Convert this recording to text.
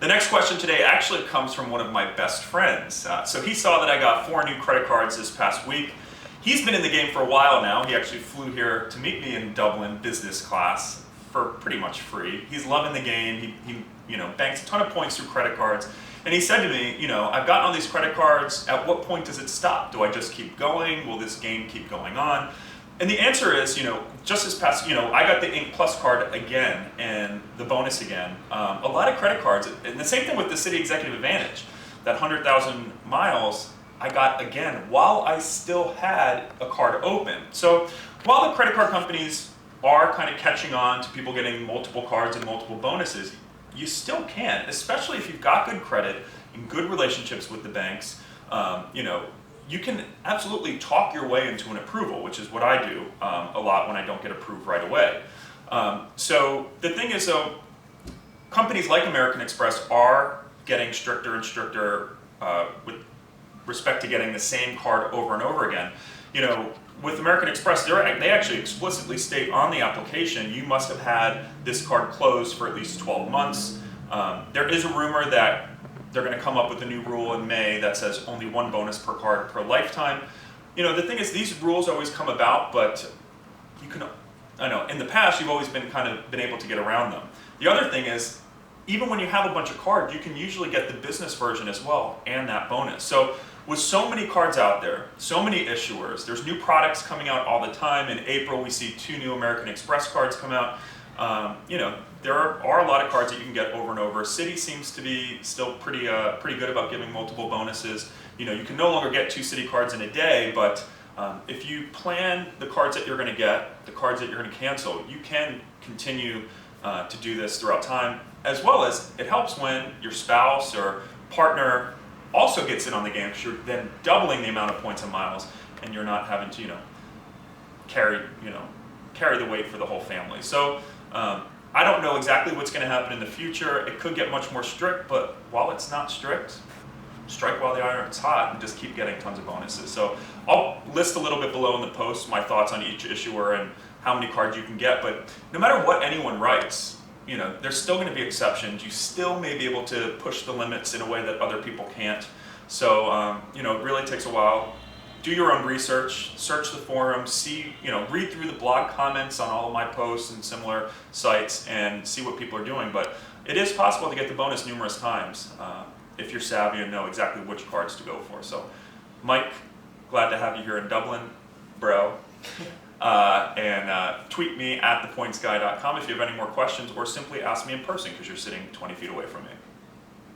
The next question today actually comes from one of my best friends. So he saw that I got 4 new credit cards this past week. He's been in the game for a while now. He actually flew here to meet me in Dublin business class for pretty much free. He's loving the game. He banks a ton of points through credit cards. And he said to me, I've gotten all these credit cards. At what point does it stop? Do I just keep going? Will this game keep going on? And the answer is, just this past, I got the Ink Plus card again and the bonus again. A lot of credit cards, and the same thing with the City Executive Advantage. That 100,000 miles I got again while I still had a card open. So while the credit card companies are kind of catching on to people getting multiple cards and multiple bonuses, you still can, especially if you've got good credit and good relationships with the banks. You can absolutely talk your way into an approval, which is what I do a lot when I don't get approved right away. So the thing is, though, companies like American Express are getting stricter and stricter with respect to getting the same card over and over again. With American Express, they actually explicitly state on the application, you must have had this card closed for at least 12 months. There is a rumor that they're going to come up with a new rule in May that says only 1 bonus per card per lifetime. The thing is, these rules always come about, but in the past, you've always been able to get around them. The other thing is, even when you have a bunch of cards, you can usually get the business version as well and that bonus. So with so many cards out there, so many issuers, there's new products coming out all the time. In April, we see 2 new American Express cards come out. There are a lot of cards that you can get over and over. Citi seems to be still pretty good about giving multiple bonuses. You can no longer get 2 Citi cards in a day, but if you plan the cards that you're going to get, the cards that you're going to cancel, you can continue to do this throughout time, as well as it helps when your spouse or partner also gets in on the game, because you're then doubling the amount of points and miles, and you're not having to carry the weight for the whole family. So I don't know exactly what's going to happen in the future. It could get much more strict, but while it's not strict, strike while the iron's hot and just keep getting tons of bonuses. So I'll list a little bit below in the post my thoughts on each issuer and how many cards you can get. But no matter what anyone writes, there's still going to be exceptions. You still may be able to push the limits in a way that other people can't. So it really takes a while. Do your own research, search the forums, see, read through the blog comments on all of my posts and similar sites and see what people are doing. But it is possible to get the bonus numerous times if you're savvy and know exactly which cards to go for. So, Mike, glad to have you here in Dublin, bro. And tweet me at thepointsguy.com if you have any more questions, or simply ask me in person because you're sitting 20 feet away from me.